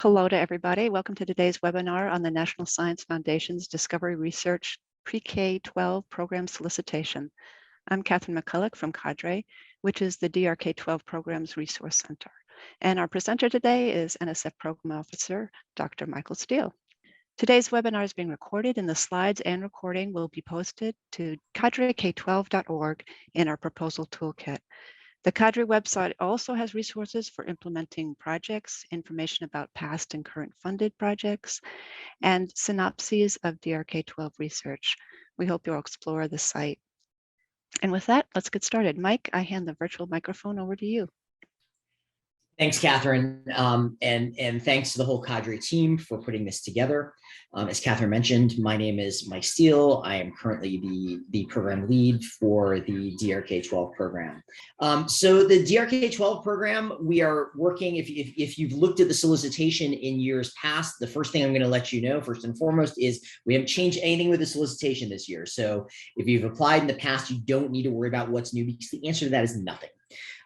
Hello to everybody. Welcome to today's webinar on the National Science Foundation's Discovery Research Pre-K-12 Program Solicitation. I'm Catherine McCulloch from CADRE, which is the DRK-12 Programs Resource Center. And our presenter today is NSF Program Officer, Dr. Michael Steele. Today's webinar is being recorded and the slides and recording will be posted to CADREK12.org in our proposal toolkit. The CADRE website also has resources for implementing projects, information about past and current funded projects, and synopses of DRK-12 research. We hope you'll explore the site. And with that, let's get started. Mike, I hand the virtual microphone over to you. Thanks, Catherine, and thanks to the whole CADRE team for putting this together. As Catherine mentioned, my name is Mike Steele. I am currently the program lead for the DRK-12 program. So the DRK-12 program, we are working, if you've looked at the solicitation in years past, the first thing I'm going to let you know, first and foremost, is we haven't changed anything with the solicitation this year. So if you've applied in the past, you don't need to worry about what's new because the answer to that is nothing.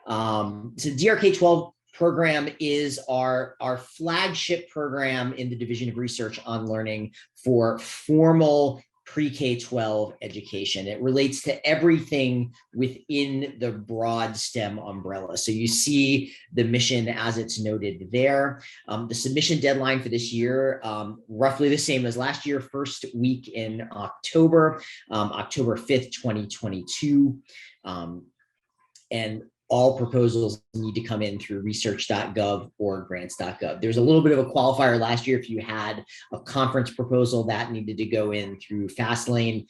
So DRK-12 program is our flagship program in the Division of Research on Learning for formal pre-K-12 education. It relates to everything within the broad STEM umbrella. So you see the mission as it's noted there. The submission deadline for this year, roughly the same as last year, first week in October, October 5th, 2022. And all proposals need to come in through research.gov or grants.gov. There's a little bit of a qualifier last year. If you had a conference proposal that needed to go in through Fastlane,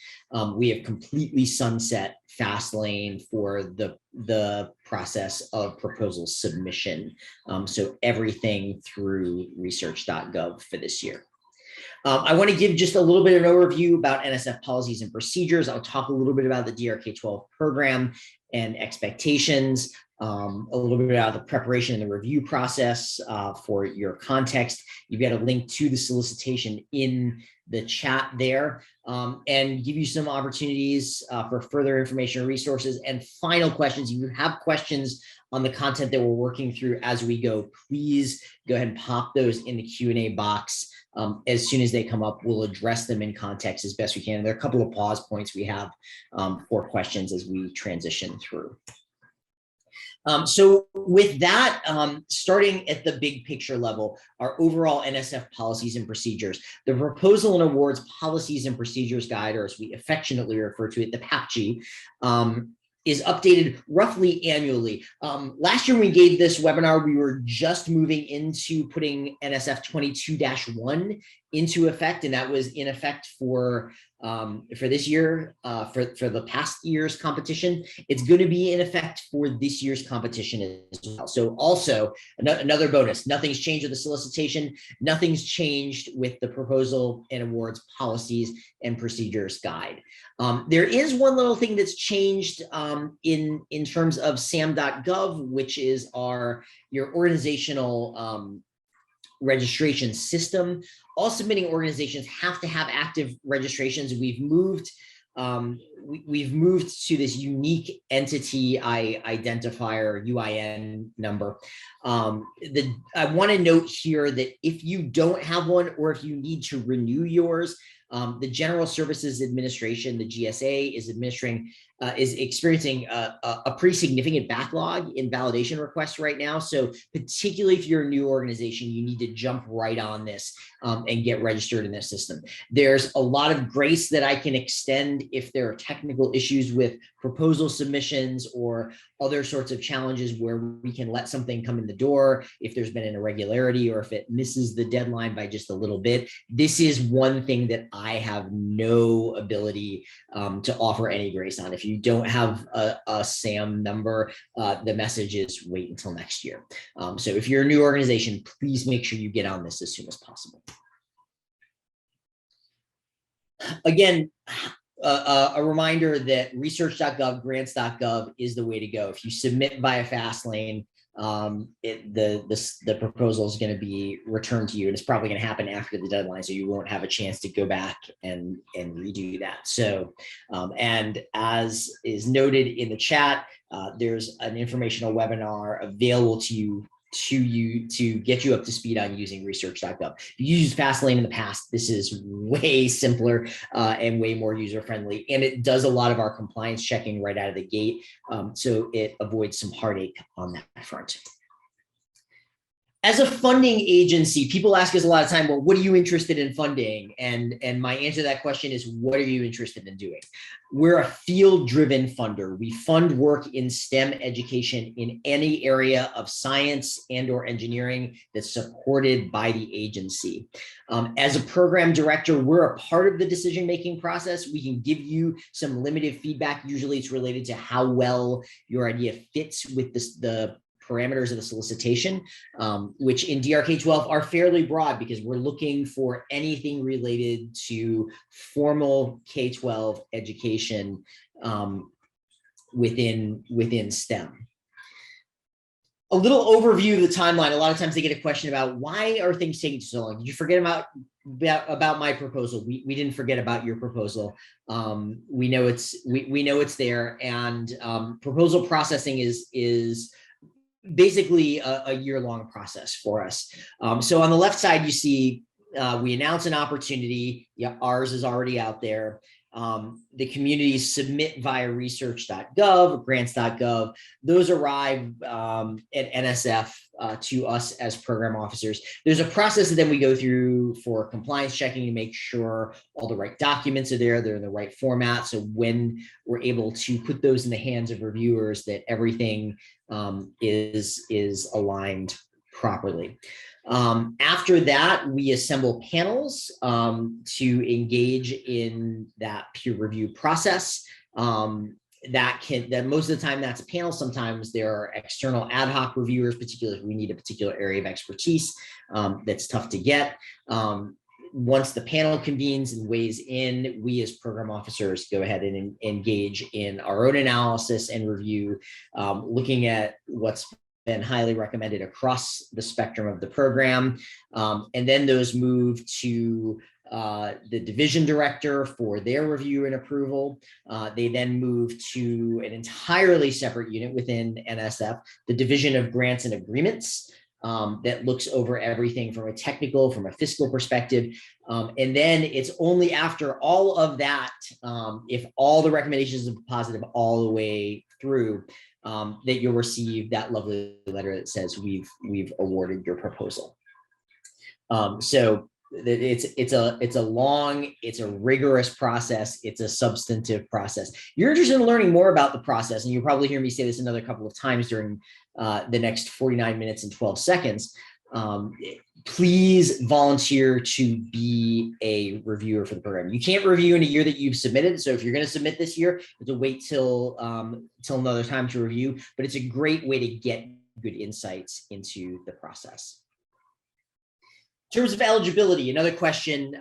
we have completely sunset Fastlane for the process of proposal submission. So everything through research.gov for this year. I want to give just a little bit of an overview about NSF policies and procedures. I'll talk a little bit about the DRK-12 program and expectations, a little bit about the preparation and the review process for your context. You've got a link to the solicitation in the chat there, and give you some opportunities for further information and resources and final questions. If you have questions on the content that we're working through as we go, please go ahead and pop those in the Q&A box. As soon as they come up, we'll address them in context as best we can. And there are a couple of pause points we have for questions as we transition through. So with that, starting at the big picture level, our overall NSF policies and procedures, the Proposal and Awards Policies and Procedures Guide, or as we affectionately refer to it, the PAPG, is updated roughly annually. Last year when we gave this webinar, we were just moving into putting NSF 22-1 into effect, and that was in effect for this year, for the past year's competition. It's going to be in effect for this year's competition as well. So also another bonus, nothing's changed with the solicitation, nothing's changed with the Proposal and Awards Policies and Procedures Guide. There is one little thing that's changed in terms of sam.gov, which is your organizational registration system. All submitting organizations have to have active registrations. We've moved to this unique entity identifier, UIN number. I want to note here that if you don't have one or if you need to renew yours, the General Services Administration, the GSA, is experiencing a pretty significant backlog in validation requests right now. So particularly if you're a new organization, you need to jump right on this and get registered in this system. There's a lot of grace that I can extend if there are technical issues with proposal submissions or other sorts of challenges where we can let something come in the door if there's been an irregularity or if it misses the deadline by just a little bit. This is one thing that I have no ability to offer any grace on. If you don't have a SAM number, the message is wait until next year. So if you're a new organization, please make sure you get on this as soon as possible. Again, a reminder that research.gov, grants.gov is the way to go. If you submit via Fastlane, the proposal is going to be returned to you, and it's probably going to happen after the deadline, so you won't have a chance to go back and redo that. So, and as is noted in the chat, there's an informational webinar available to you to get you up to speed on using research.gov. If you used Fastlane in the past, this is way simpler and way more user-friendly. And it does a lot of our compliance checking right out of the gate. So it avoids some heartache on that front. As a funding agency, people ask us a lot of time, well, what are you interested in funding? And my answer to that question is, what are you interested in doing? We're a field-driven funder. We fund work in STEM education in any area of science and or engineering that's supported by the agency. As a program director, we're a part of the decision-making process. We can give you some limited feedback. Usually it's related to how well your idea fits with the parameters of the solicitation, which in DRK-12 are fairly broad because we're looking for anything related to formal K-12 education within STEM. A little overview of the timeline. A lot of times they get a question about why are things taking so long? Did you forget about my proposal? We didn't forget about your proposal. We know it's there, and proposal processing is basically a year-long process for us. So on the left side, you see we announce an opportunity. Yeah, ours is already out there. The communities submit via research.gov, grants.gov. Those arrive at NSF to us as program officers. There's a process that then we go through for compliance checking to make sure all the right documents are there, they're in the right format. So when we're able to put those in the hands of reviewers, that everything is aligned properly. After that, we assemble panels to engage in that peer review process. That most of the time that's a panel. Sometimes there are external ad hoc reviewers, particularly if we need a particular area of expertise that's tough to get. Once the panel convenes and weighs in, we as program officers go ahead and engage in our own analysis and review, looking at what's been highly recommended across the spectrum of the program. And then those move to the division director for their review and approval. They then move to an entirely separate unit within NSF, the Division of Grants and Agreements, that looks over everything from a technical, from a fiscal perspective. And then it's only after all of that, if all the recommendations are positive all the way through, that you'll receive that lovely letter that says we've awarded your proposal. So it's a long, it's a rigorous process. It's a substantive process. You're interested in learning more about the process, and you'll probably hear me say this another couple of times during the next 49 minutes and 12 seconds. Please volunteer to be a reviewer for the program. You can't review in a year that you've submitted. So if you're going to submit this year, you have to wait till another time to review, but it's a great way to get good insights into the process. In terms of eligibility, another question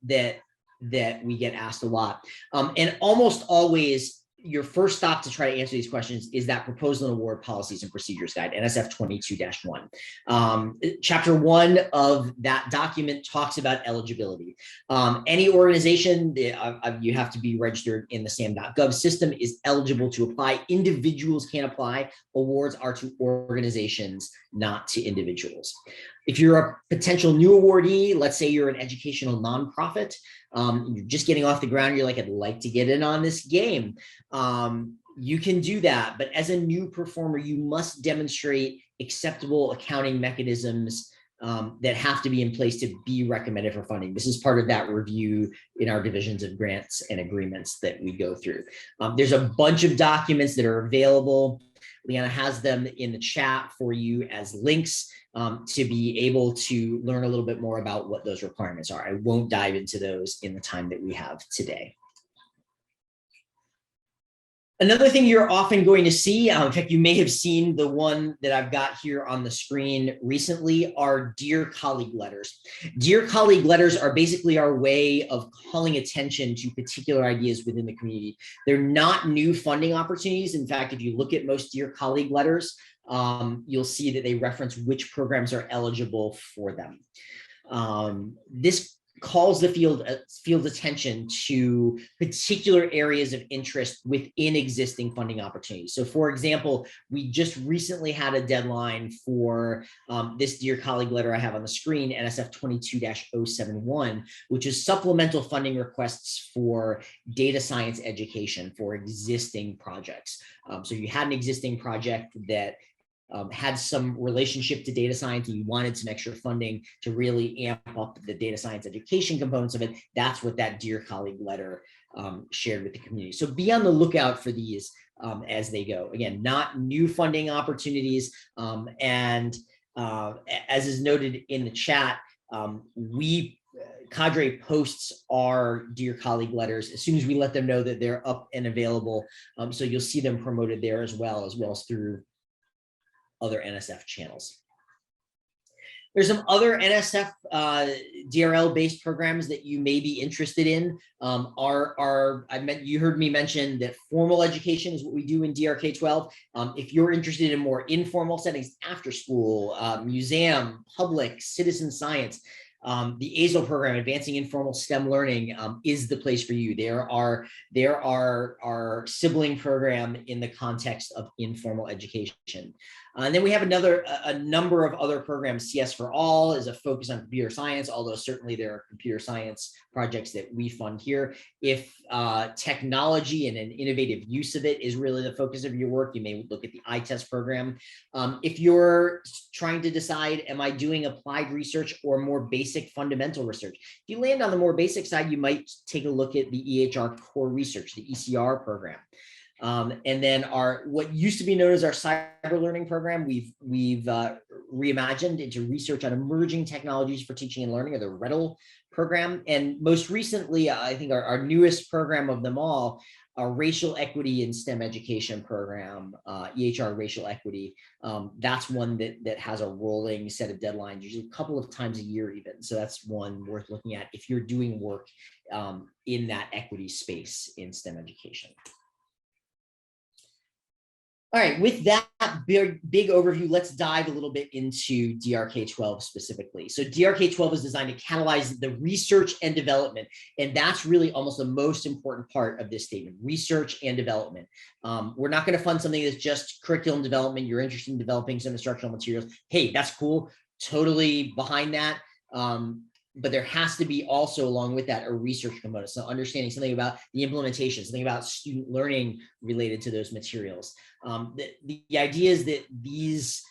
that we get asked a lot, and almost always your first stop to try to answer these questions is that Proposal and Award Policies and Procedures Guide, NSF 22-1. Chapter 1 of that document talks about eligibility. Any organization, you have to be registered in the SAM.gov system, is eligible to apply. Individuals can apply. Awards are to organizations, not to individuals. If you're a potential new awardee, let's say you're an educational nonprofit, you're just getting off the ground, you're like, I'd like to get in on this game. You can do that, but as a new performer, you must demonstrate acceptable accounting mechanisms that have to be in place to be recommended for funding. This is part of that review in our divisions of grants and agreements that we go through. There's a bunch of documents that are available. Leanna has them in the chat for you as links to be able to learn a little bit more about what those requirements are. I won't dive into those in the time that we have today. Another thing you're often going to see, in fact, you may have seen the one that I've got here on the screen recently, are Dear Colleague letters. Dear Colleague letters are basically our way of calling attention to particular ideas within the community. They're not new funding opportunities. In fact, if you look at most Dear Colleague letters, you'll see that they reference which programs are eligible for them. This calls the field's attention to particular areas of interest within existing funding opportunities. So for example, we just recently had a deadline for this dear colleague letter I have on the screen, NSF 22-071, which is supplemental funding requests for data science education for existing projects. So you had an existing project that had some relationship to data science and you wanted some extra funding to really amp up the data science education components of it. That's what that dear colleague letter shared with the community. So be on the lookout for these as they go. Again, not new funding opportunities. As is noted in the chat, CADRE posts our dear colleague letters as soon as we let them know that they're up and available. So you'll see them promoted there as well as through other NSF channels. There's some other NSF DRL-based programs that you may be interested in. You heard me mention that formal education is what we do in DRK-12. If you're interested in more informal settings, after school, museum, public, citizen science, the ASL program, Advancing Informal STEM Learning, is the place for you. There are our sibling program in the context of informal education. And then we have a number of other programs. CS for All is a focus on computer science, although certainly there are computer science projects that we fund here. If technology and an innovative use of it is really the focus of your work, you may look at the iTest program. If you're trying to decide, am I doing applied research or more basic fundamental research? If you land on the more basic side, you might take a look at the EHR core research, the ECR program. And then what used to be known as our cyber learning program, we've reimagined into research on emerging technologies for teaching and learning, or the REDL program. And most recently, I think our newest program of them all, our racial equity in STEM education program, EHR racial equity. That's one that has a rolling set of deadlines, usually a couple of times a year even. So that's one worth looking at if you're doing work in that equity space in STEM education. All right, with that big overview, let's dive a little bit into DRK-12 specifically. So DRK-12 is designed to catalyze the research and development, and that's really almost the most important part of this statement, research and development. We're not going to fund something that's just curriculum development. You're interested in developing some instructional materials. Hey, that's cool. Totally behind that. But there has to be also, along with that, a research component. So understanding something about the implementation, something about student learning related to those materials. The idea is that these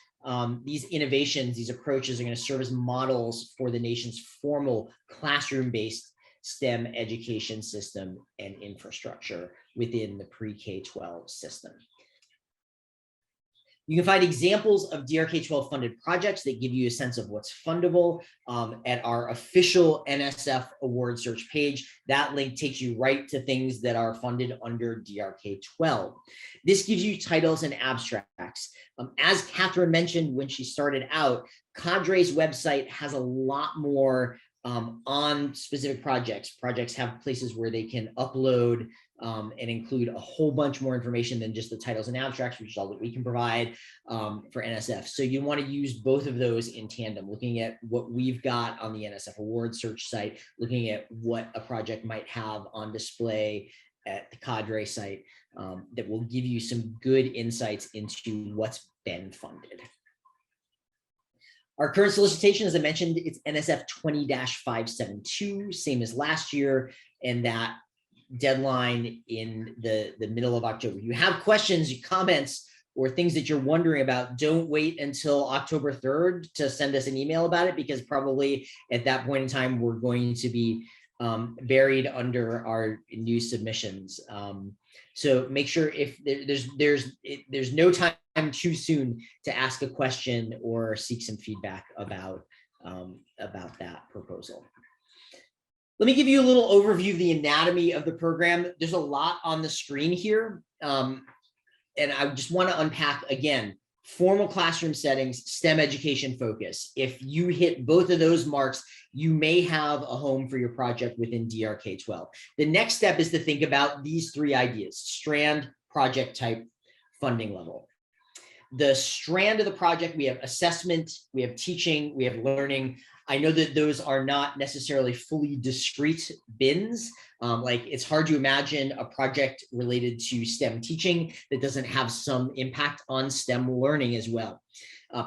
innovations, these approaches are going to serve as models for the nation's formal classroom-based STEM education system and infrastructure within the pre-K-12 system. You can find examples of DRK-12 funded projects that give you a sense of what's fundable at our official NSF award search page. That link takes you right to things that are funded under DRK-12. This gives you titles and abstracts. As Catherine mentioned when she started out, CADRE's website has a lot more on specific projects. Projects have places where they can upload and include a whole bunch more information than just the titles and abstracts, which is all that we can provide for NSF. So you want to use both of those in tandem, looking at what we've got on the NSF award search site, looking at what a project might have on display at the CADRE site that will give you some good insights into what's been funded. Our current solicitation, as I mentioned, it's NSF 20-572, same as last year, and that deadline in the middle of October. You have questions, comments, or things that you're wondering about, don't wait until October 3rd to send us an email about it, because probably at that point in time, we're going to be buried under our new submissions. So make sure if there's no time too soon to ask a question or seek some feedback about that proposal. Let me give you a little overview of the anatomy of the program. There's a lot on the screen here. And I just want to unpack again, formal classroom settings, STEM education focus. If you hit both of those marks, you may have a home for your project within DRK-12. The next step is to think about these three ideas: strand, project type, funding level. The strand of the project, we have assessment, we have teaching, we have learning. I know that those are not necessarily fully discrete bins. Like it's hard to imagine a project related to STEM teaching that doesn't have some impact on STEM learning as well.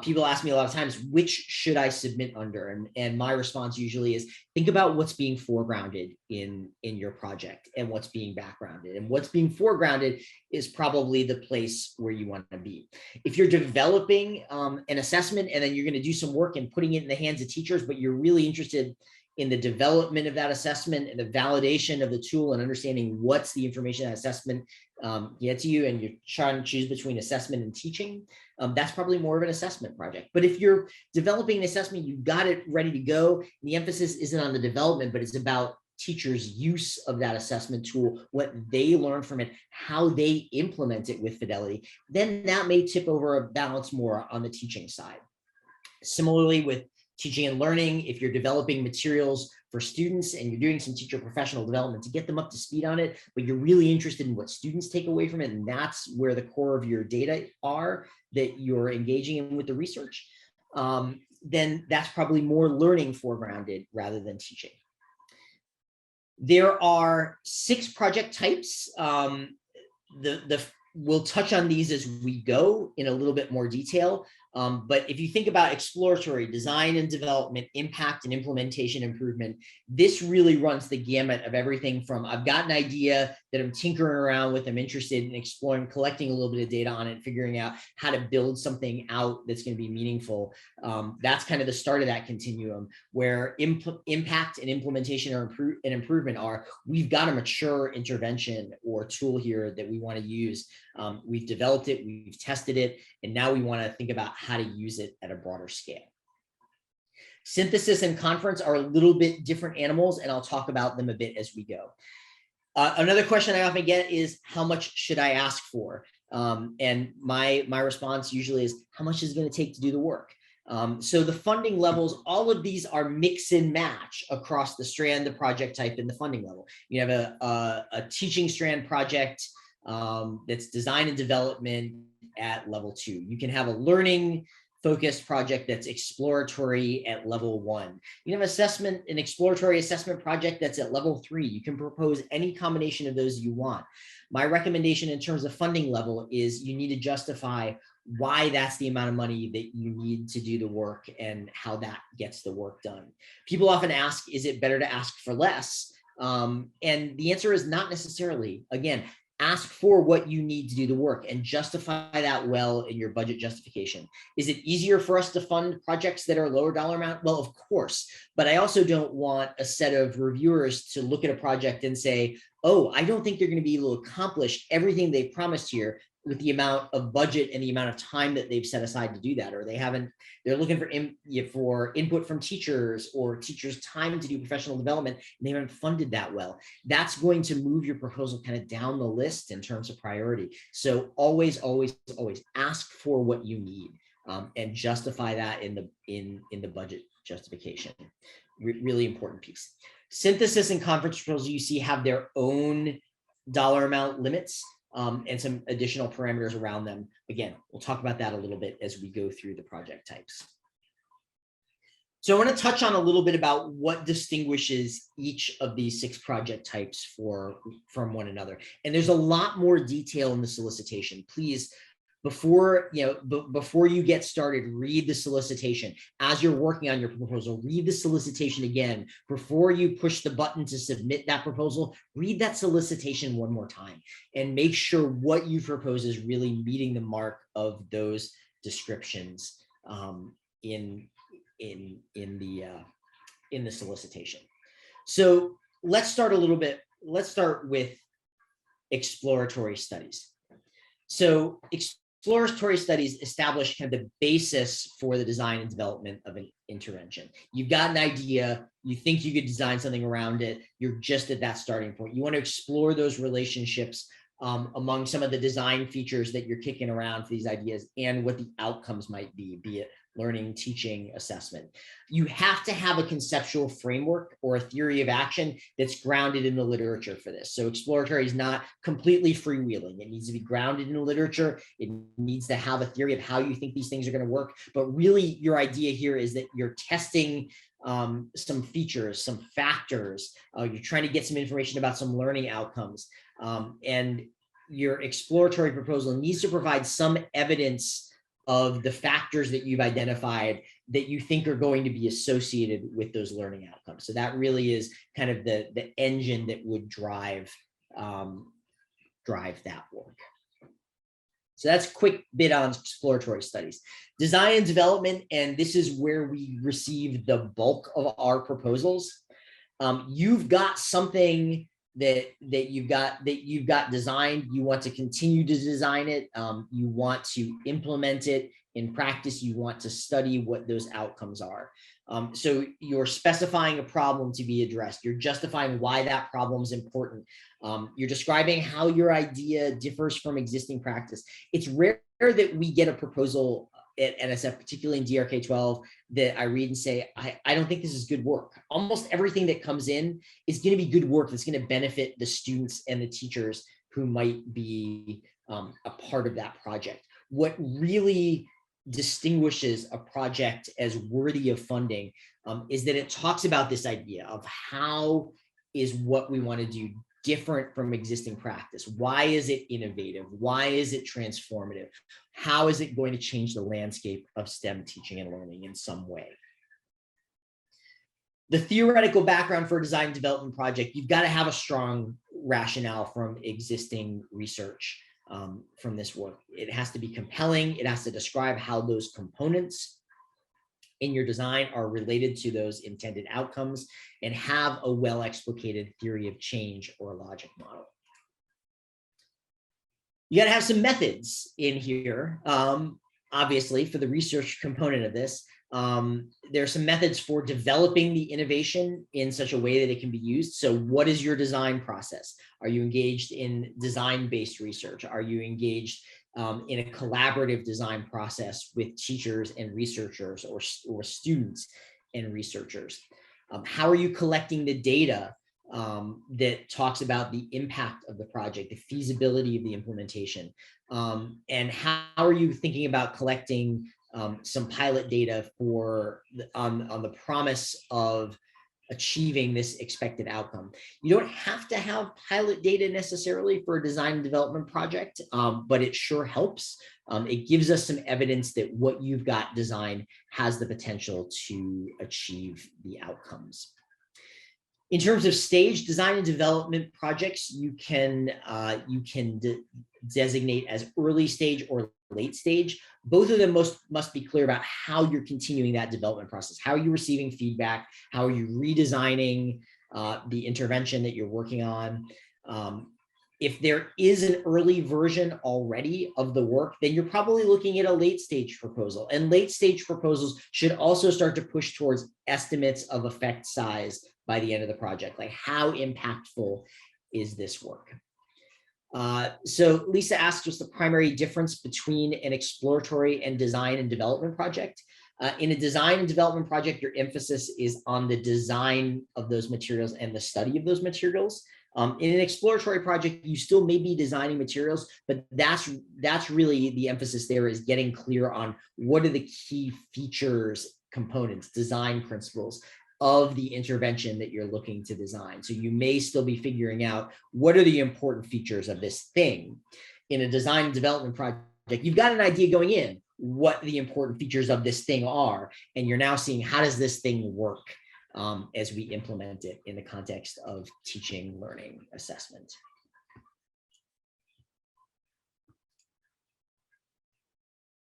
People ask me a lot of times, which should I submit under? And my response usually is, think about what's being foregrounded in your project and what's being backgrounded. And what's being foregrounded is probably the place where you want to be. If you're developing an assessment and then you're going to do some work and putting it in the hands of teachers, but you're really interested in the development of that assessment and the validation of the tool and understanding what's the information that assessment gets you, and you're trying to choose between assessment and teaching, that's probably more of an assessment project. But if you're developing an assessment, you've got it ready to go. The emphasis isn't on the development, but it's about teachers' use of that assessment tool, what they learn from it, how they implement it with fidelity, then that may tip over a balance more on the teaching side. Similarly with teaching and learning, if you're developing materials for students and you're doing some teacher professional development to get them up to speed on it, but you're really interested in what students take away from it, and that's where the core of your data are that you're engaging in with the research, then that's probably more learning foregrounded rather than teaching. There are 6 project types. We'll touch on these as we go in a little bit more detail. But if you think about exploratory, design and development, impact and implementation improvement, this really runs the gamut of everything from I've got an idea that I'm tinkering around with, I'm interested in exploring, collecting a little bit of data on it, figuring out how to build something out that's going to be meaningful. That's kind of the start of that continuum, where impact and implementation or improvement are, we've got a mature intervention or tool here that we want to use. We've developed it, we've tested it, and now we want to think about how to use it at a broader scale. Synthesis and conference are a little bit different animals, and I'll talk about them a bit as we go. Another question I often get is, how much should I ask for? And my response usually is, how much is it going to take to do the work? So the funding levels, all of these are mix and match across the strand, the project type, and the funding level. You have a teaching strand project that's design and development at level 2. You can have a learning focused project that's exploratory at level 1. You have an exploratory assessment project that's at level 3. You can propose any combination of those you want. My recommendation in terms of funding level is you need to justify why that's the amount of money that you need to do the work and how that gets the work done. People often ask, is it better to ask for less? And the answer is not necessarily. Again, ask for what you need to do the work and justify that well in your budget justification. Is it easier for us to fund projects that are lower dollar amount? Well, of course, but I also don't want a set of reviewers to look at a project and say, oh, I don't think they're going to be able to accomplish everything they promised here with the amount of budget and the amount of time that they've set aside to do that, or they're looking for input from teachers or teachers' time to do professional development, and they haven't funded that well. That's going to move your proposal kind of down the list in terms of priority. So always, always, always ask for what you need and justify that in the budget justification. Really important piece. Synthesis and conference proposals you see have their own dollar amount limits. And some additional parameters around them. Again, we'll talk about that a little bit as we go through the project types. So I want to touch on a little bit about what distinguishes each of these 6 project types from one another. And there's a lot more detail in the solicitation. Please, before you get started, read the solicitation. As you're working on your proposal, read the solicitation again. Before you push the button to submit that proposal, read that solicitation one more time and make sure what you propose is really meeting the mark of those descriptions in the solicitation. So let's start with exploratory studies. So exploratory studies establish kind of the basis for the design and development of an intervention. You've got an idea, you think you could design something around it, you're just at that starting point. You want to explore those relationships among some of the design features that you're kicking around for these ideas and what the outcomes might be it learning, teaching, assessment. You have to have a conceptual framework or a theory of action that's grounded in the literature for this. So exploratory is not completely freewheeling. It needs to be grounded in the literature. It needs to have a theory of how you think these things are going to work. But really, your idea here is that you're testing some features, some factors. You're trying to get some information about some learning outcomes. And your exploratory proposal needs to provide some evidence of the factors that you've identified that you think are going to be associated with those learning outcomes. So that really is kind of the engine that would drive that work. So that's a quick bit on exploratory studies. Design and development, and this is where we receive the bulk of our proposals. You've got something that you've got designed. You want to continue to design it. You want to implement it in practice. You want to study what those outcomes are. So you're specifying a problem to be addressed. You're justifying why that problem is important. You're describing how your idea differs from existing practice. It's rare that we get a proposal at NSF, particularly in DRK-12, that I read and say, I don't think this is good work. Almost everything that comes in is going to be good work that's going to benefit the students and the teachers who might be a part of that project. What really distinguishes a project as worthy of funding is that it talks about this idea of how is what we want to do different from existing practice. Why is it innovative? Why is it transformative? How is it going to change the landscape of STEM teaching and learning in some way? The theoretical background for a design and development project, you've got to have a strong rationale from existing research from this work. It has to be compelling. It has to describe how those components in your design are related to those intended outcomes and have a well-explicated theory of change or logic model. You got to have some methods in here, obviously, for the research component of this. There are some methods for developing the innovation in such a way that it can be used. So what is your design process? Are you engaged in design-based research? Are you engaged in a collaborative design process with teachers and researchers or students and researchers? How are you collecting the data that talks about the impact of the project, the feasibility of the implementation? And how are you thinking about collecting some pilot data on the promise of achieving this expected outcome? You don't have to have pilot data necessarily for a design and development project, but it sure helps. It gives us some evidence that what you've got designed has the potential to achieve the outcomes. In terms of stage, design and development projects, you can designate as early stage or late stage. Both of them must be clear about how you're continuing that development process. How are you receiving feedback? How are you redesigning the intervention that you're working on? If there is an early version already of the work, then you're probably looking at a late stage proposal. And late stage proposals should also start to push towards estimates of effect size by the end of the project. Like, how impactful is this work? So Lisa asked what's the primary difference between an exploratory and design and development project. In a design and development project, your emphasis is on the design of those materials and the study of those materials. In an exploratory project, you still may be designing materials, but that's really the emphasis there, is getting clear on what are the key features, components, design principles of the intervention that you're looking to design. So you may still be figuring out what are the important features of this thing. In a design and development project, you've got an idea going in what the important features of this thing are, and you're now seeing how does this thing work as we implement it in the context of teaching, learning, assessment.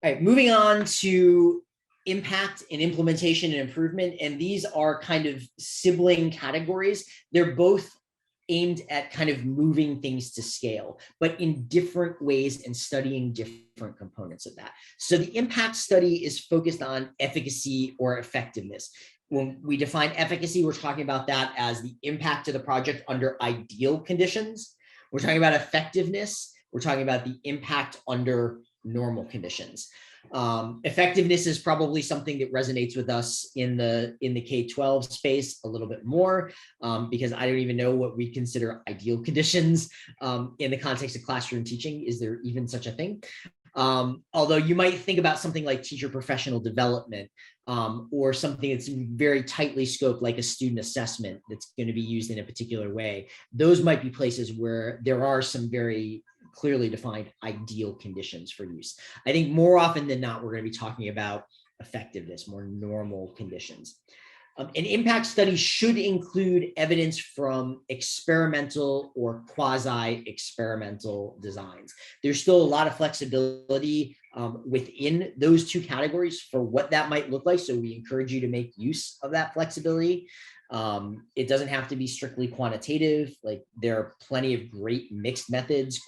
All right, moving on to impact and implementation and improvement. And these are kind of sibling categories. They're both aimed at kind of moving things to scale, but in different ways and studying different components of that. So the impact study is focused on efficacy or effectiveness. When we define efficacy, we're talking about that as the impact of the project under ideal conditions. We're talking about effectiveness. We're talking about the impact under normal conditions. Effectiveness is probably something that resonates with us in the K-12 space a little bit more, because I don't even know what we consider ideal conditions in the context of classroom teaching. Is there even such a thing? Although you might think about something like teacher professional development, or something that's very tightly scoped, like a student assessment that's going to be used in a particular way. Those might be places where there are some very clearly defined ideal conditions for use. I think more often than not, we're going to be talking about effectiveness, more normal conditions. An impact study should include evidence from experimental or quasi-experimental designs. There's still a lot of flexibility within those two categories for what that might look like. So we encourage you to make use of that flexibility. It doesn't have to be strictly quantitative. Like, there are plenty of great mixed methods,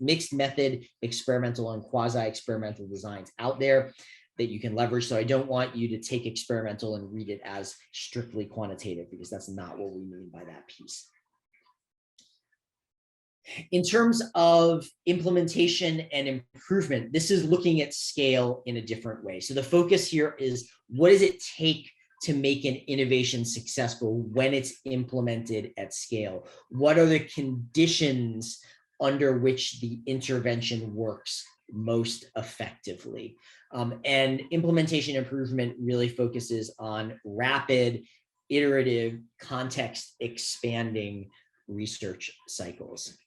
mixed method experimental and quasi-experimental designs out there that you can leverage. So I don't want you to take experimental and read it as strictly quantitative, because that's not what we mean by that piece. In terms of implementation and improvement, this is looking at scale in a different way. So the focus here is, what does it take to make an innovation successful when it's implemented at scale? What are the conditions under which the intervention works most effectively? And implementation improvement really focuses on rapid, iterative, context expanding research cycles.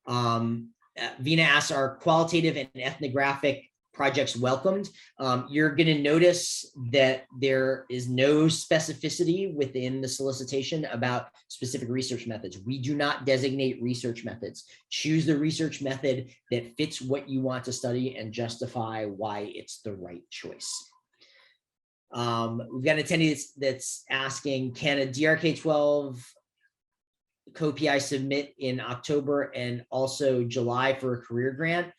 Vina asks, are qualitative and ethnographic projects welcomed? You're going to notice that there is no specificity within the solicitation about specific research methods. We do not designate research methods. Choose the research method that fits what you want to study and justify why it's the right choice. We've got an attendee that's asking, can a DRK-12 co-PI submit in October and also July for a career grant?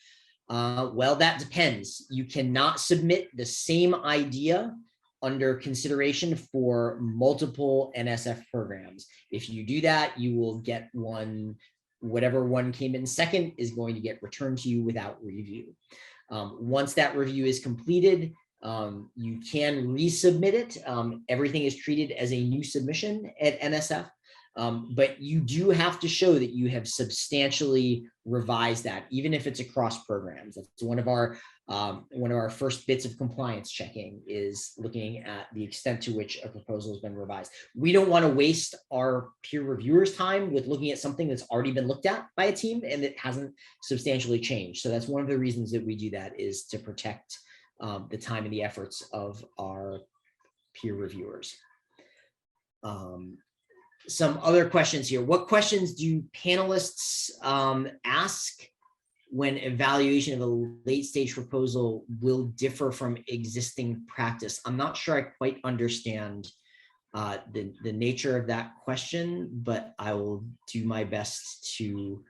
Well, that depends. You cannot submit the same idea under consideration for multiple NSF programs. If you do that, you will get one, whatever one came in second is going to get returned to you without review. Once that review is completed, you can resubmit it. Everything is treated as a new submission at NSF. But you do have to show that you have substantially revised that, even if it's across programs. That's one of our first bits of compliance checking, is looking at the extent to which a proposal has been revised. We don't want to waste our peer reviewers' time with looking at something that's already been looked at by a team and that hasn't substantially changed. So that's one of the reasons that we do that, is to protect the time and the efforts of our peer reviewers. Some other questions here. What questions do panelists ask when evaluation of a late stage proposal will differ from existing practice? I'm not sure I quite understand the nature of that question, but I will do my best to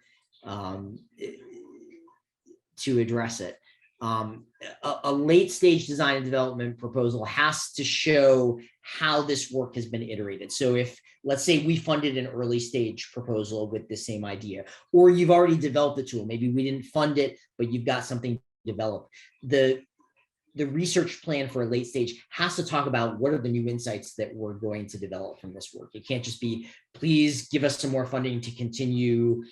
address it. A late stage design and development proposal has to show how this work has been iterated. So if, let's say, we funded an early stage proposal with the same idea, or you've already developed the tool, maybe we didn't fund it, but you've got something developed. The research plan for a late stage has to talk about what are the new insights that we're going to develop from this work. It can't just be, please give us some more funding to continue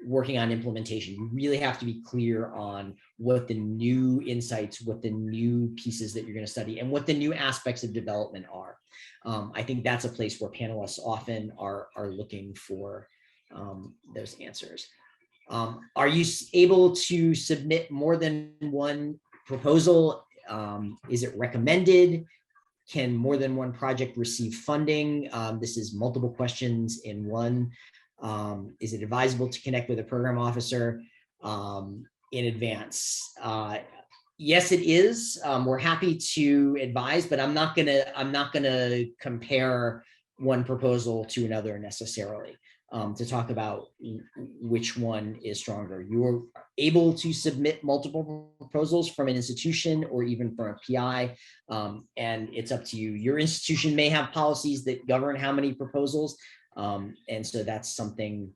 working on implementation. You really have to be clear on what the new insights, what the new pieces that you're going to study, and what the new aspects of development are. I think that's a place where panelists often are looking for those answers. Are you able to submit more than one proposal? Is it recommended? Can more than one project receive funding? This is multiple questions in one. Is it advisable to connect with a program officer in advance? Yes, it is. We're happy to advise, but I'm not gonna compare one proposal to another necessarily to talk about which one is stronger. You're able to submit multiple proposals from an institution or even from a PI, and it's up to you. Your institution may have policies that govern how many proposals. And so that's something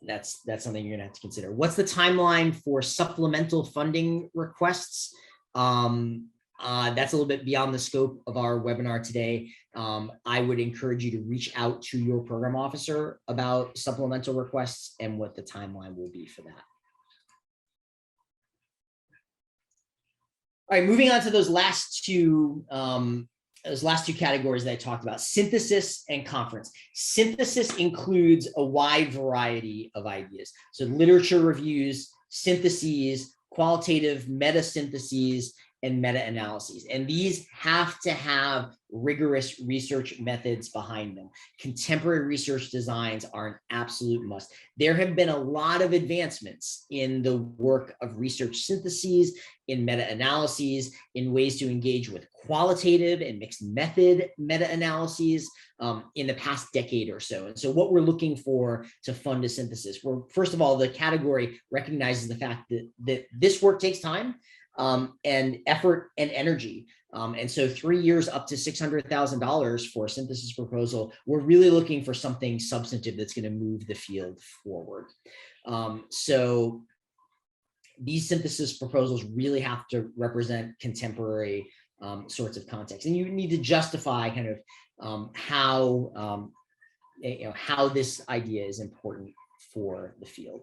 that's something you're gonna have to consider. What's the timeline for supplemental funding requests? That's a little bit beyond the scope of our webinar today. I would encourage you to reach out to your program officer about supplemental requests and what the timeline will be for that. All right, moving on to those last two categories that I talked about, synthesis and conference. Synthesis includes a wide variety of ideas. So literature reviews, syntheses, qualitative meta-syntheses, and meta-analyses. And these have to have rigorous research methods behind them. Contemporary research designs are an absolute must. There have been a lot of advancements in the work of research syntheses, in meta-analyses, in ways to engage with qualitative and mixed method meta-analyses in the past decade or so. And so what we're looking for to fund a synthesis, first of all, the category recognizes the fact that this work takes time and effort and energy. And so 3 years up to $600,000 for a synthesis proposal, we're really looking for something substantive that's going to move the field forward. So these synthesis proposals really have to represent contemporary sorts of context, and you need to justify kind of how this idea is important for the field.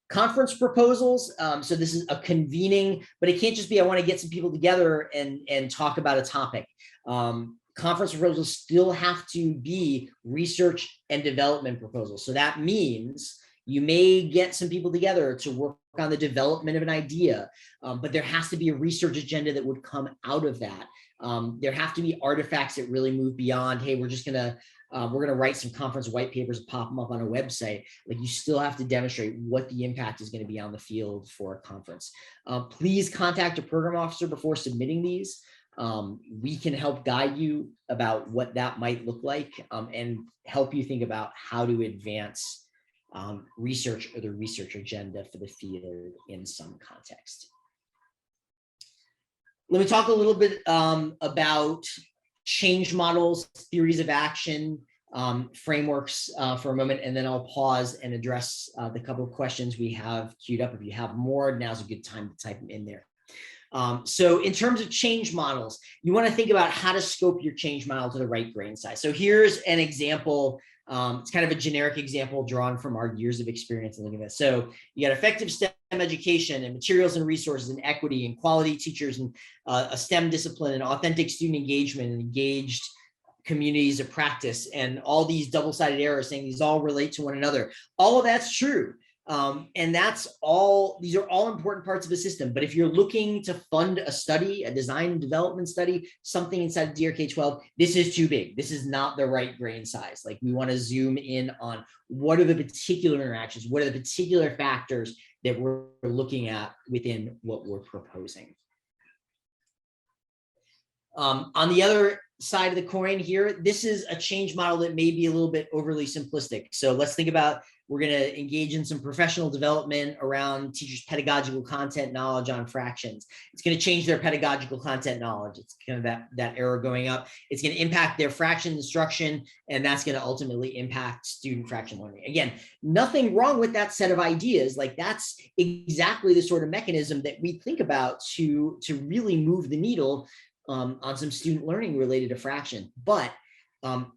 Conference proposals. So this is a convening, but it can't just be, I want to get some people together and talk about a topic. Conference proposals still have to be research and development proposals. So that means you may get some people together to work on the development of an idea, but there has to be a research agenda that would come out of that. There have to be artifacts that really move beyond, hey, we're gonna write some conference white papers and pop them up on a website. Like, you still have to demonstrate what the impact is going to be on the field for a conference. Please contact a program officer before submitting these. We can help guide you about what that might look like and help you think about how to advance research or the research agenda for the field in some context. Let me talk a little bit about change models, theories of action, frameworks for a moment, and then I'll pause and address the couple of questions we have queued up. If you have more, now's a good time to type them in there. So in terms of change models, you want to think about how to scope your change model to the right grain size. So here's an example. It's kind of a generic example drawn from our years of experience in looking at this. So you got effective STEM education and materials and resources and equity and quality teachers and a STEM discipline and authentic student engagement and engaged communities of practice and all these double-sided arrows saying these all relate to one another. All of that's true. And these are all important parts of the system. But if you're looking to fund a study, a design and development study, something inside DRK-12, this is too big. This is not the right grain size. Like, we want to zoom in on what are the particular interactions, what are the particular factors that we're looking at within what we're proposing. On the other side of the coin here, this is a change model that may be a little bit overly simplistic. So let's think about, we're going to engage in some professional development around teachers' pedagogical content knowledge on fractions. It's going to change their pedagogical content knowledge. It's kind of that arrow going up. It's going to impact their fraction instruction, and that's going to ultimately impact student fraction learning. Again, nothing wrong with that set of ideas. Like, that's exactly the sort of mechanism that we think about to really move the needle on some student learning related to fraction. But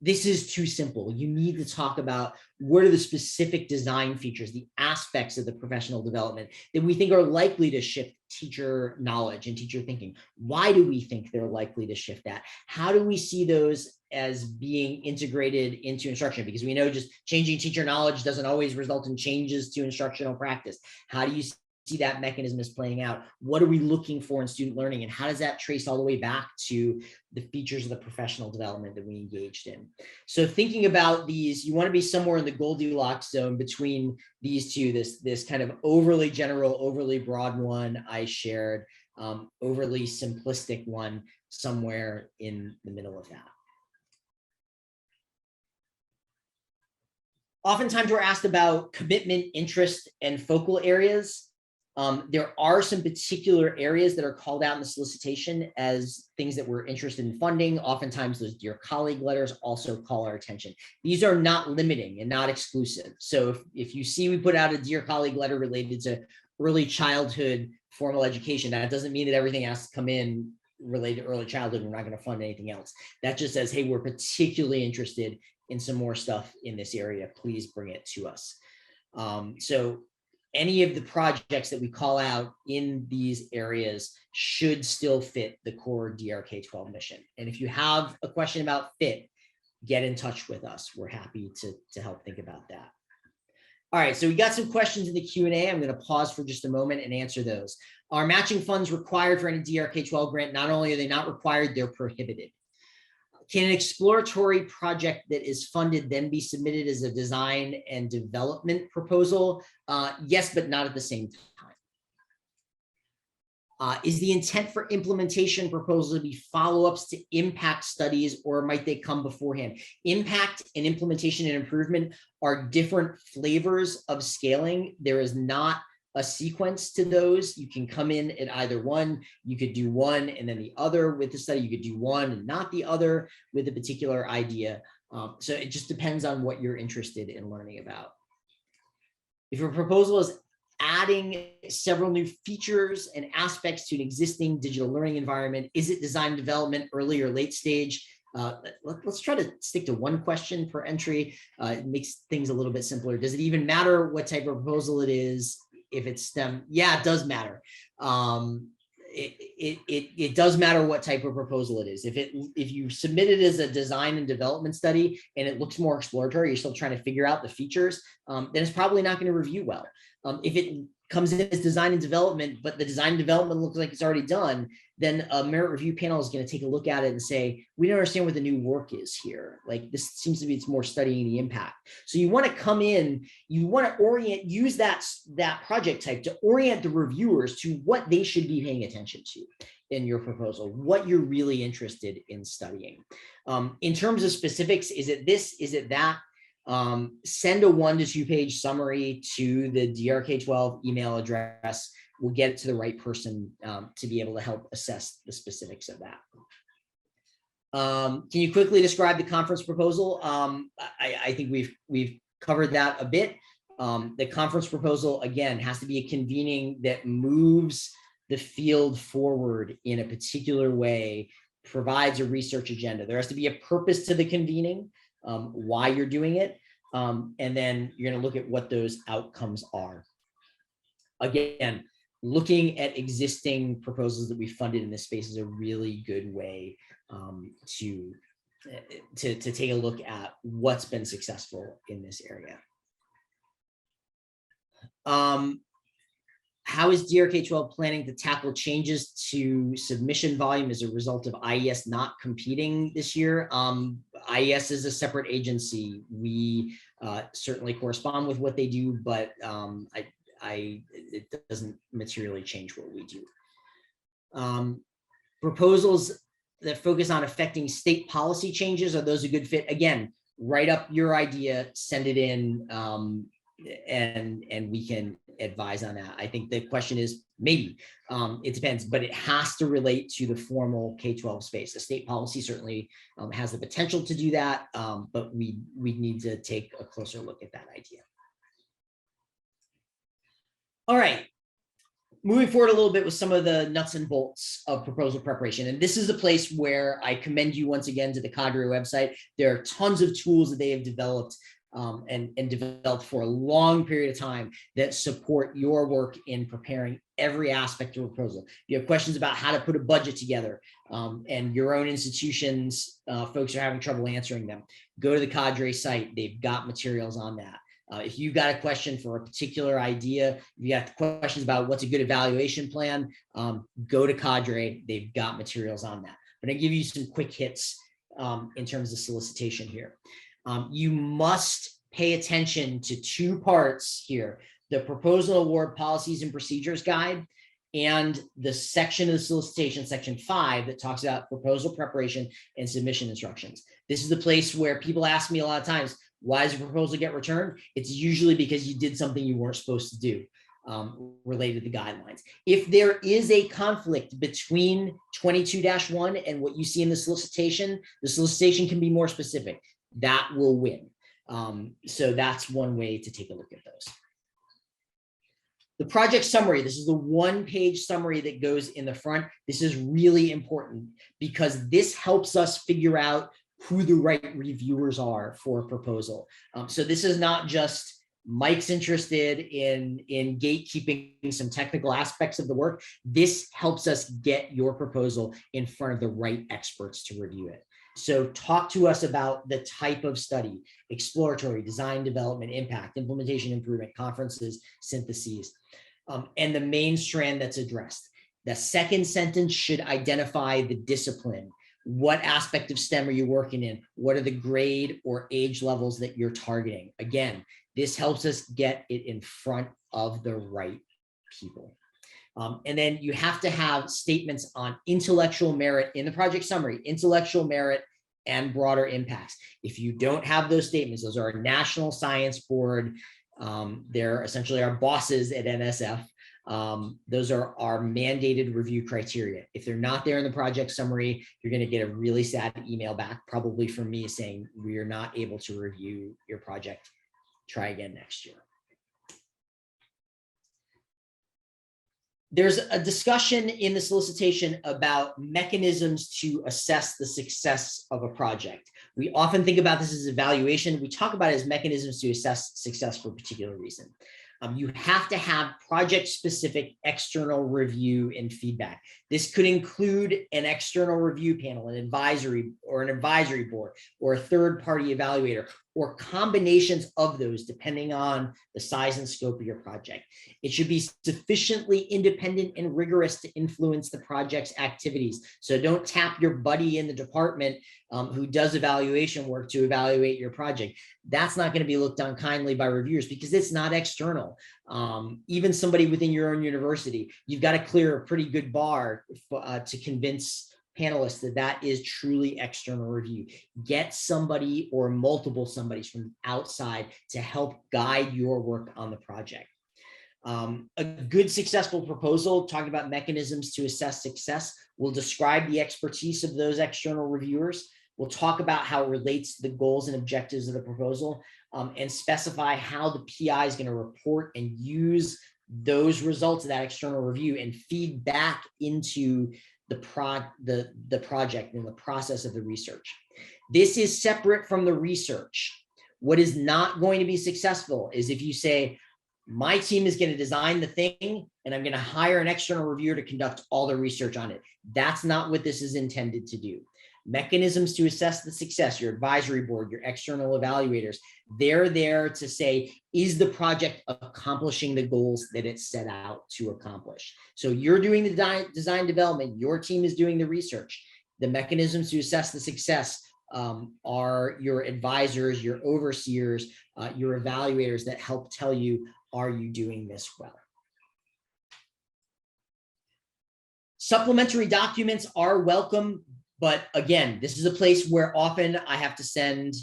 this is too simple. You need to talk about what are the specific design features, the aspects of the professional development that we think are likely to shift teacher knowledge and teacher thinking. Why do we think they're likely to shift that? How do we see those as being integrated into instruction? Because we know just changing teacher knowledge doesn't always result in changes to instructional practice. How do you see that mechanism is playing out? What are we looking for in student learning, and how does that trace all the way back to the features of the professional development that we engaged in? So thinking about these, you want to be somewhere in the Goldilocks zone between these two, this kind of overly general, overly broad one I shared, overly simplistic one, somewhere in the middle of that. Oftentimes we're asked about commitment, interest, and focal areas. There are some particular areas that are called out in the solicitation as things that we're interested in funding. Oftentimes those Dear Colleague letters also call our attention. These are not limiting and not exclusive. So if you see we put out a Dear Colleague letter related to early childhood formal education, that doesn't mean that everything has to come in related to early childhood. We're not going to fund anything else. That just says, hey, we're particularly interested in some more stuff in this area. Please bring it to us. So any of the projects that we call out in these areas should still fit the core DRK-12 mission. And if you have a question about fit, get in touch with us. We're happy to help think about that. All right, so we got some questions in the Q&A. I'm going to pause for just a moment and answer those. Are matching funds required for any DRK-12 grant? Not only are they not required, they're prohibited. Can an exploratory project that is funded then be submitted as a design and development proposal? Yes, but not at the same time. Is the intent for implementation proposal to be follow-ups to impact studies, or might they come beforehand? Impact and implementation and improvement are different flavors of scaling. There is not a sequence to those. You can come in at either one. You could do one and then the other with the study. You could do one and not the other with a particular idea. So it just depends on what you're interested in learning about. If your proposal is adding several new features and aspects to an existing digital learning environment, is it design development, early or late stage? Let's try to stick to one question per entry. It makes things a little bit simpler. Does it even matter what type of proposal it is? If it's STEM, yeah, it does matter. It does matter what type of proposal it is. If you submit it as a design and development study and it looks more exploratory, you're still trying to figure out the features, then it's probably not going to review well. If it comes in as design and development, but the design and development looks like it's already done, then a merit review panel is going to take a look at it and say, we don't understand what the new work is here. Like, this seems to be, it's more studying the impact. So you want to come in, you want to use that project type to orient the reviewers to what they should be paying attention to in your proposal, what you're really interested in studying. In terms of specifics, is it this, is it that? Send a 1 to 2 page summary to the DRK-12 email address. We'll get it to the right person to be able to help assess the specifics of that. Can you quickly describe the conference proposal? I think we've covered that a bit. The conference proposal, again, has to be a convening that moves the field forward in a particular way, provides a research agenda. There has to be a purpose to the convening, why you're doing it, and then you're going to look at what those outcomes are. Again, looking at existing proposals that we funded in this space is a really good way to take a look at what's been successful in this area. How is DRK-12 planning to tackle changes to submission volume as a result of IES not competing this year? IES is a separate agency. We certainly correspond with what they do, but it doesn't materially change what we do. Proposals that focus on affecting state policy changes, are those a good fit? Again, write up your idea, send it in, and we can advise on that. I think the question is maybe, it depends, but it has to relate to the formal K-12 space. The state policy certainly has the potential to do that, but we need to take a closer look at that idea. All right, moving forward a little bit with some of the nuts and bolts of proposal preparation. And this is a place where I commend you once again to the CADRE website. There are tons of tools that they have developed and developed for a long period of time that support your work in preparing every aspect of a proposal. If you have questions about how to put a budget together, and your own institutions, folks are having trouble answering them, go to the CADRE site. They've got materials on that. If you've got a question for a particular idea, if you got questions about what's a good evaluation plan, go to CADRE. They've got materials on that. But I give you some quick hits in terms of solicitation here. You must pay attention to 2 parts here: the Proposal Award Policies and Procedures Guide and the section of the solicitation, section 5, that talks about proposal preparation and submission instructions. This is the place where people ask me a lot of times, why does a proposal get returned? It's usually because you did something you weren't supposed to do related to the guidelines. If there is a conflict between 22-1 and what you see in the solicitation can be more specific. That will win. So that's one way to take a look at those. The project summary, this is the 1-page summary that goes in the front. This is really important because this helps us figure out who the right reviewers are for a proposal. So this is not just Mike's interested in gatekeeping some technical aspects of the work. This helps us get your proposal in front of the right experts to review it. So talk to us about the type of study: exploratory, design, development, impact, implementation, improvement, conferences, syntheses, and the main strand that's addressed. The second sentence should identify the discipline. What aspect of STEM are you working in? What are the grade or age levels that you're targeting? Again, this helps us get it in front of the right people. And then you have to have statements on intellectual merit in the project summary, intellectual merit and broader impacts. If you don't have those statements, those are our National Science Board. They're essentially our bosses at NSF. Those are our mandated review criteria. If they're not there in the project summary, you're going to get a really sad email back, probably from me, saying we are not able to review your project. Try again next year. There's a discussion in the solicitation about mechanisms to assess the success of a project. We often think about this as evaluation. We talk about it as mechanisms to assess success for a particular reason. You have to have project-specific external review and feedback. This could include an external review panel, an advisory board, or a third-party evaluator, or combinations of those depending on the size and scope of your project. It should be sufficiently independent and rigorous to influence the project's activities. So don't tap your buddy in the department who does evaluation work to evaluate your project. That's not going to be looked on kindly by reviewers because it's not external. Even somebody within your own university, you've got to clear a pretty good bar to convince panelists that that is truly external review. Get somebody or multiple somebodies from outside to help guide your work on the project. A good successful proposal, talking about mechanisms to assess success, will describe the expertise of those external reviewers. We'll talk about how it relates to the goals and objectives of the proposal, and specify how the PI is going to report and use those results of that external review and feed back into the project and the process of the research. This is separate from the research. What is not going to be successful is if you say, my team is going to design the thing and I'm going to hire an external reviewer to conduct all the research on it. That's not what this is intended to do. Mechanisms to assess the success, your advisory board, your external evaluators, they're there to say, is the project accomplishing the goals that it set out to accomplish? So you're doing the design development, your team is doing the research. The mechanisms to assess the success are your advisors, your overseers, your evaluators that help tell you, are you doing this well? Supplementary documents are welcome. But again, this is a place where often I have to send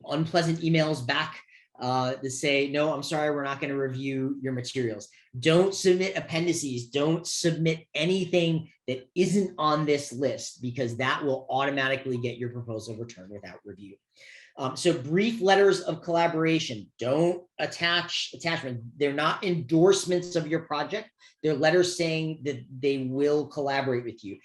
unpleasant emails back that say, no, I'm sorry, we're not going to review your materials. Don't submit appendices. Don't submit anything that isn't on this list, because that will automatically get your proposal returned without review. So brief letters of collaboration, don't attach attachments. They're not endorsements of your project. They're letters saying that they will collaborate with you.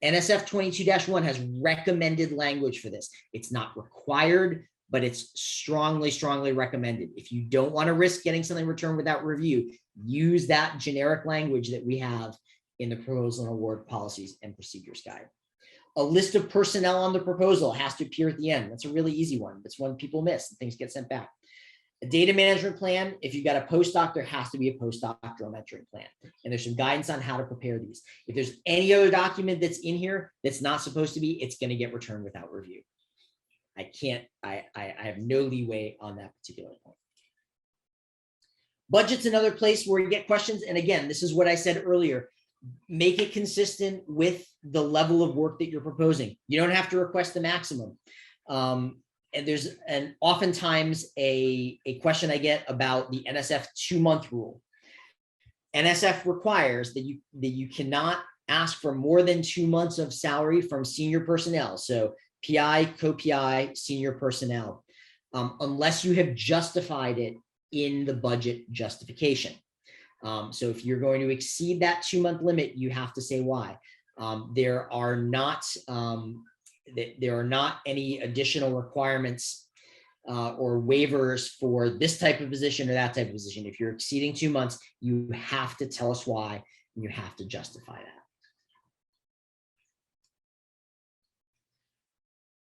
NSF 22-1 has recommended language for this. It's not required, but it's strongly, strongly recommended. If you don't want to risk getting something returned without review, use that generic language that we have in the Proposal and Award Policies and Procedures Guide. A list of personnel on the proposal has to appear at the end. That's a really easy one. That's one people miss and things get sent back. A data management plan, if you've got a postdoc, there has to be a postdoctoral mentoring plan. And there's some guidance on how to prepare these. If there's any other document that's in here that's not supposed to be, it's going to get returned without review. I have no leeway on that particular point. Budget's another place where you get questions. And again, this is what I said earlier. Make it consistent with the level of work that you're proposing. You don't have to request the maximum. And there's oftentimes a question I get about the NSF 2-month rule. NSF requires that you cannot ask for more than 2 months of salary from senior personnel. So PI, co-PI, senior personnel, unless you have justified it in the budget justification. So if you're going to exceed that 2-month limit, you have to say why. There are not any additional requirements or waivers for this type of position or that type of position. If you're exceeding 2 months, you have to tell us why, and you have to justify that.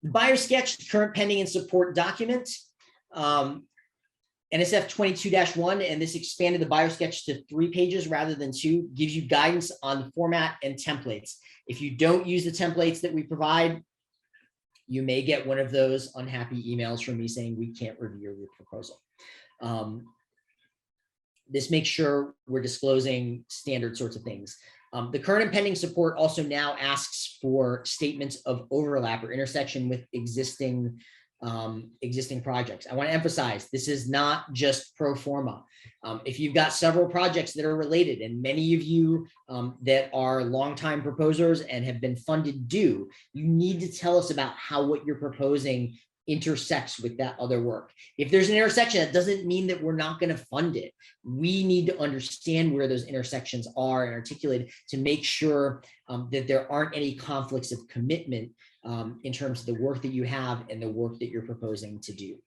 The Biosketch, current pending and support document, NSF 22-1, and this expanded the Biosketch to 3 pages rather than 2, gives you guidance on the format and templates. If you don't use the templates that we provide, you may get one of those unhappy emails from me saying we can't review your proposal. This makes sure we're disclosing standard sorts of things. The current and pending support also now asks for statements of overlap or intersection with existing projects. I want to emphasize this is not just pro forma. If you've got several projects that are related, and many of you that are longtime proposers and have been funded do, you need to tell us about how what you're proposing intersects with that other work. If there's an intersection, that doesn't mean that we're not going to fund it. We need to understand where those intersections are and articulate to make sure that there aren't any conflicts of commitment in terms of the work that you have and the work that you're proposing to do.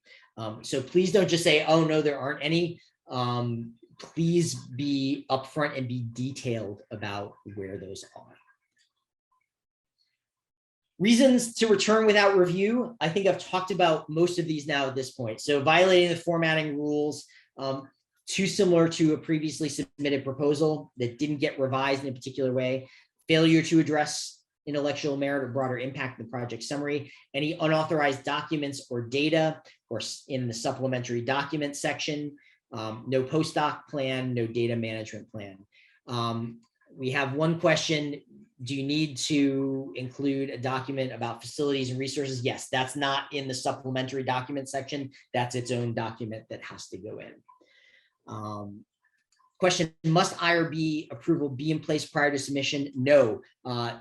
So please don't just say, oh no, there aren't any. Please be upfront and be detailed about where those are. Reasons to return without review. I think I've talked about most of these now at this point. So violating the formatting rules, too similar to a previously submitted proposal that didn't get revised in a particular way, failure to address intellectual merit or broader impact in the project summary, any unauthorized documents or data, or in the supplementary documents section, no postdoc plan, no data management plan. We have one question. Do you need to include a document about facilities and resources? Yes, that's not in the supplementary document section. That's its own document that has to go in. Question, must IRB approval be in place prior to submission? No,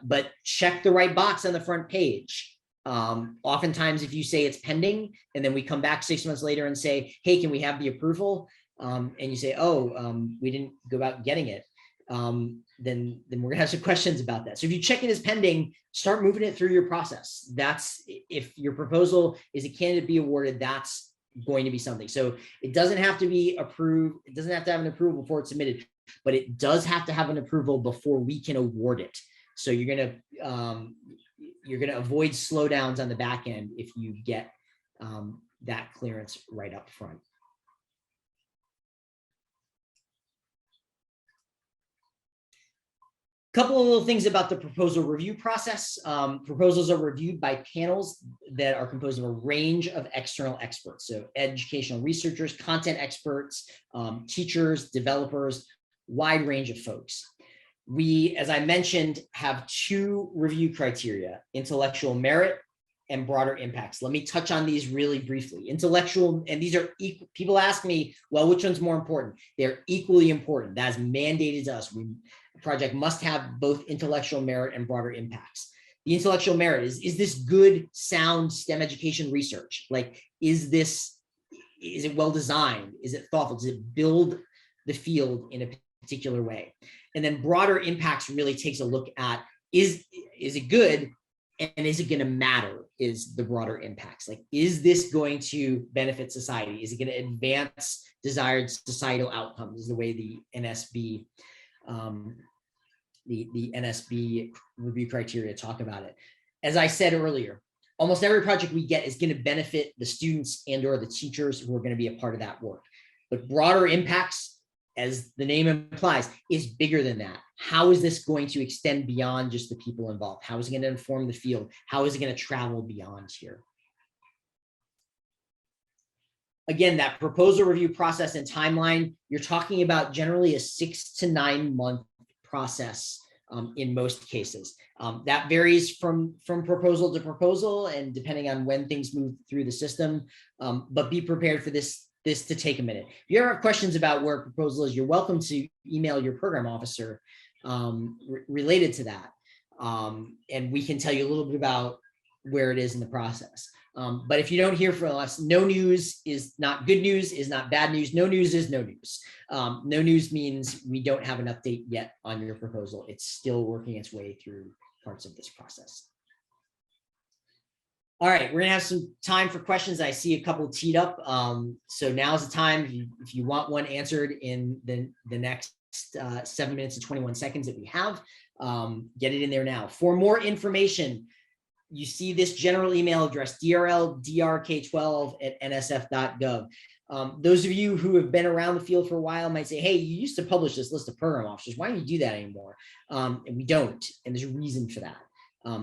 but check the right box on the front page. Oftentimes, if you say it's pending, and then we come back 6 months later and say, hey, can we have the approval? And you say, oh, we didn't go out getting it. Then we're gonna have some questions about that. So if you check it as pending, start moving it through your process. That's, if your proposal is a candidate be awarded, that's going to be something. So it doesn't have to be approved. It doesn't have to have an approval before it's submitted, but it does have to have an approval before we can award it. So you're gonna avoid slowdowns on the back end if you get that clearance right up front. Couple of little things about the proposal review process. Proposals are reviewed by panels that are composed of a range of external experts. So educational researchers, content experts, teachers, developers, wide range of folks. We, as I mentioned, have 2 review criteria: intellectual merit and broader impacts. Let me touch on these really briefly. Intellectual, and these are equal. People ask me, well, which one's more important? They're equally important. That is mandated to us. The project must have both intellectual merit and broader impacts. The intellectual merit is this good, sound STEM education research? Like, is it well designed? Is it thoughtful? Does it build the field in a particular way? And then broader impacts really takes a look at, is it good? And is it going to matter? Is the broader impacts, like, is this going to benefit society? Is it going to advance desired societal outcomes? Is the way the NSB the NSB review criteria talk about it. As I said earlier, almost every project we get is going to benefit the students and or the teachers who are going to be a part of that work. But broader impacts, as the name implies, is bigger than that. How is this going to extend beyond just the people involved? How is it going to inform the field? How is it going to travel beyond here? Again, that proposal review process and timeline, you're talking about generally a 6 to 9 month process in most cases. That varies from proposal to proposal and depending on when things move through the system, but be prepared for this to take a minute. If you ever have questions about where a proposal is, you're welcome to email your program officer related to that. And we can tell you a little bit about where it is in the process. But if you don't hear from us, no news is not good news, is not bad news. No news is no news. No news means we don't have an update yet on your proposal. It's still working its way through parts of this process. All right, we're gonna have some time for questions. I see a couple teed up. So now's the time. If you want one answered in the next 7 minutes and 21 seconds that we have, get it in there now. For more information, you see this general email address, DRL-DRK-12 @nsf.gov. Those of you who have been around the field for a while might say, hey, you used to publish this list of program officers. Why don't you do that anymore? And we don't, and there's a reason for that.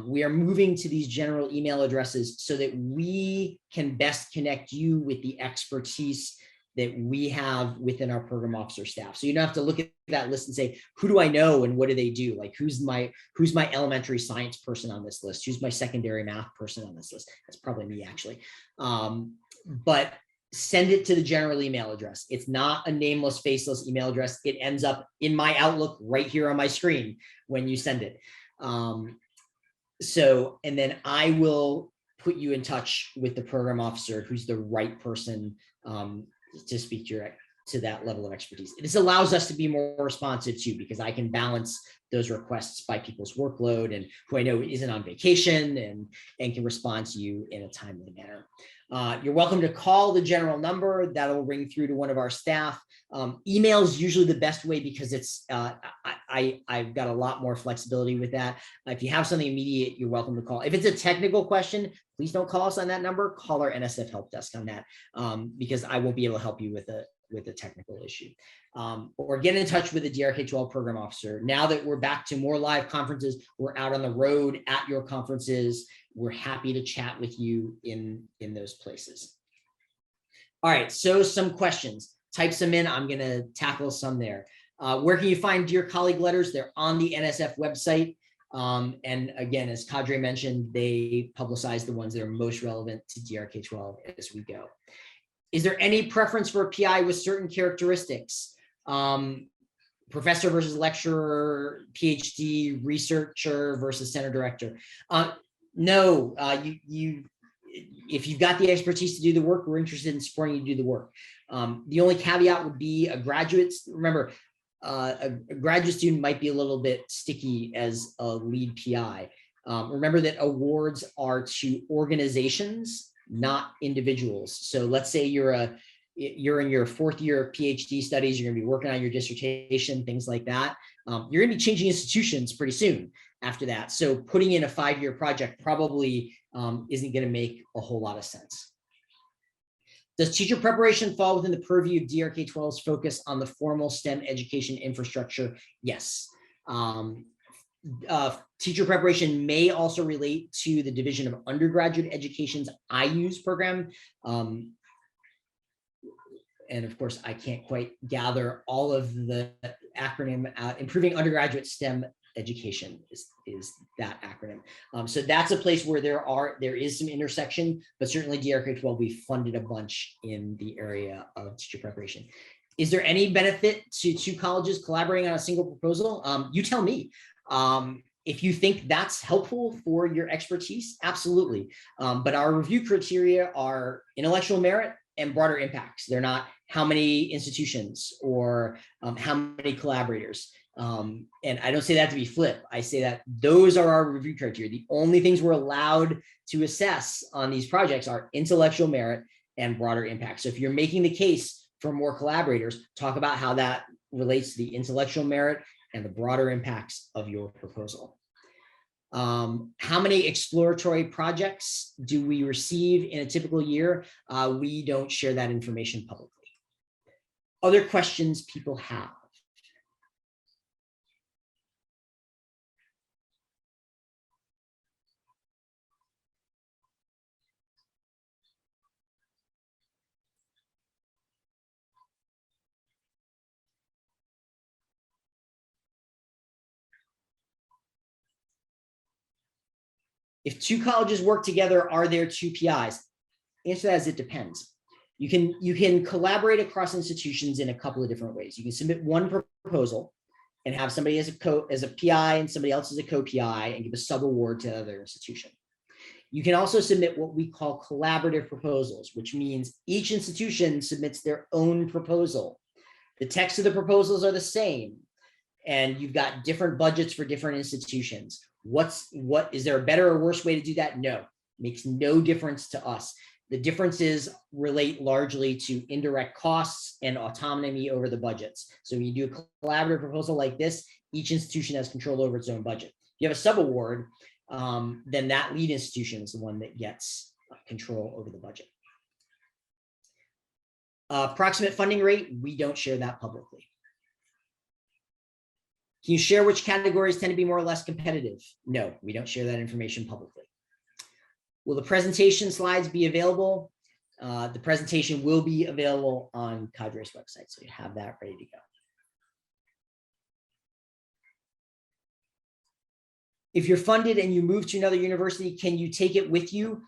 We are moving to these general email addresses so that we can best connect you with the expertise that we have within our program officer staff. So you don't have to look at that list and say, who do I know and what do they do? Like who's my elementary science person on this list? Who's my secondary math person on this list? That's probably me actually. But send it to the general email address. It's not a nameless, faceless email address. It ends up in my Outlook right here on my screen when you send it. And then I will put you in touch with the program officer who's the right person to speak to that level of expertise. This allows us to be more responsive too, because I can balance those requests by people's workload and who I know isn't on vacation and can respond to you in a timely manner. You're welcome to call the general number. That'll ring through to one of our staff. Email is usually the best way because it's I've got a lot more flexibility with that. If you have something immediate, you're welcome to call. If it's a technical question, please don't call us on that number. Call our NSF help desk on that because I won't be able to help you with a technical issue. Or get in touch with the DRK-12 program officer. Now that we're back to more live conferences, we're out on the road at your conferences. We're happy to chat with you in those places. All right, so some questions. Type some in. I'm going to tackle some there. Where can you find Dear Colleague letters? They're on the NSF website. And again, as CADRE mentioned, they publicize the ones that are most relevant to DRK-12 as we go. Is there any preference for a PI with certain characteristics? Professor versus lecturer, PhD, researcher versus center director? No, if you've got the expertise to do the work, we're interested in supporting you to do the work. The only caveat would be a graduate. Remember, a graduate student might be a little bit sticky as a lead PI. Remember that awards are to organizations, not individuals. So let's say you're in your 4th year of PhD studies, you're going to be working on your dissertation, things like that. You're going to be changing institutions pretty soon after that. So putting in a 5-year project probably isn't going to make a whole lot of sense. Does teacher preparation fall within the purview of DRK-12's focus on the formal STEM education infrastructure? Yes. Teacher preparation may also relate to the Division of Undergraduate Education's IUS program. And of course, I can't quite gather all of the acronym. Improving undergraduate STEM education is that acronym. So that's a place where there is some intersection, but certainly DRK-12, we funded a bunch in the area of teacher preparation. Is there any benefit to 2 colleges collaborating on a single proposal? You tell me. If you think that's helpful for your expertise, absolutely. But our review criteria are intellectual merit and broader impacts. They're not how many institutions or how many collaborators. And I don't say that to be flip. I say that those are our review criteria. The only things we're allowed to assess on these projects are intellectual merit and broader impact. So if you're making the case for more collaborators, talk about how that relates to the intellectual merit and the broader impacts of your proposal. How many exploratory projects do we receive in a typical year? We don't share that information publicly. Other questions people have? If 2 colleges work together, are there 2 PIs? The answer to that is it depends. You can collaborate across institutions in a couple of different ways. You can submit one proposal and have somebody as a PI and somebody else as a co-PI and give a sub-award to the other institution. You can also submit what we call collaborative proposals, which means each institution submits their own proposal. The text of the proposals are the same, and you've got different budgets for different institutions. Is there a better or worse way to do that? No. Makes no difference to us. The differences relate largely to indirect costs and autonomy over the budgets. So when you do a collaborative proposal like this, each institution has control over its own budget. If you have a subaward, then that lead institution is the one that gets control over the budget. Approximate funding rate, we don't share that publicly. Can you share which categories tend to be more or less competitive? No, we don't share that information publicly. Will the presentation slides be available? The presentation will be available on CADRE's website, so you have that ready to go. If you're funded and you move to another university, can you take it with you?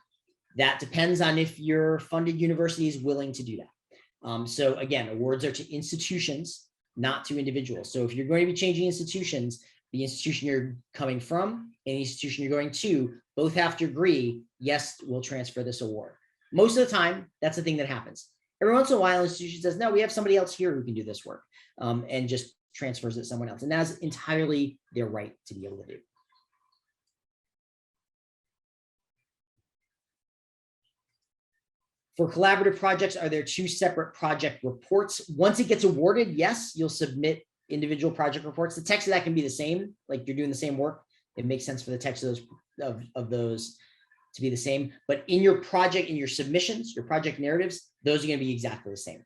That depends on if your funded university is willing to do that. So again, awards are to institutions, not to individuals. So if you're going to be changing institutions, the institution you're coming from and the institution you're going to both have to agree, yes, we'll transfer this award. Most of the time, that's the thing that happens. Every once in a while, an institution says, no, we have somebody else here who can do this work, and just transfers it to someone else. And that's entirely their right to be able to do. For collaborative projects, are there two separate project reports? Once it gets awarded, yes, you'll submit individual project reports. The text of that can be the same, like you're doing the same work. It makes sense for the text of those to be the same. But in your project, in your submissions, your project narratives, those are going to be exactly the same.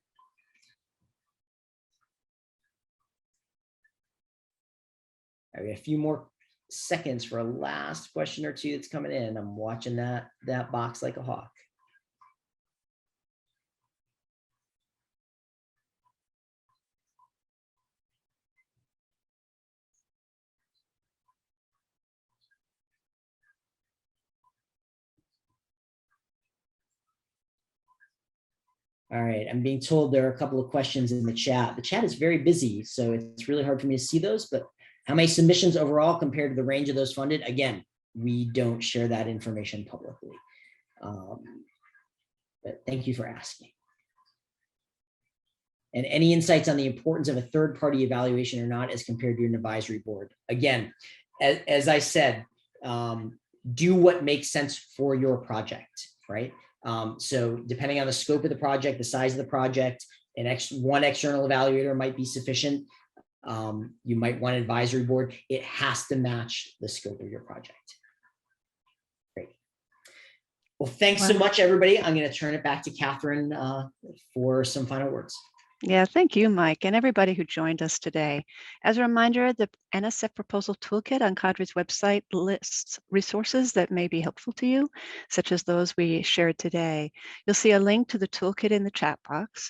All right, a few more seconds for a last question or two that's coming in. I'm watching that box like a hawk. All right, I'm being told there are a couple of questions in the chat. The chat is very busy, so it's really hard for me to see those, but how many submissions overall compared to the range of those funded? Again, we don't share that information publicly. But thank you for asking. And any insights on the importance of a third-party evaluation or not as compared to an advisory board? Again, as I said, do what makes sense for your project, right? So depending on the scope of the project, the size of the project, one external evaluator might be sufficient. You might want an advisory board. It has to match the scope of your project. Great. Well, thanks so much, everybody. I'm going to turn it back to Catherine for some final words. Yeah, thank you, Mike, and everybody who joined us today. As a reminder, the NSF Proposal Toolkit on CADRE's website lists resources that may be helpful to you, such as those we shared today. You'll see a link to the toolkit in the chat box.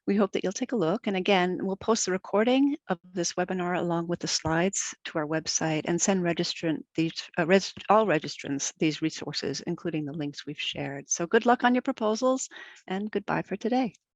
We hope that you'll take a look. And again, we'll post the recording of this webinar along with the slides to our website and send all registrants these resources, including the links we've shared. So good luck on your proposals and goodbye for today.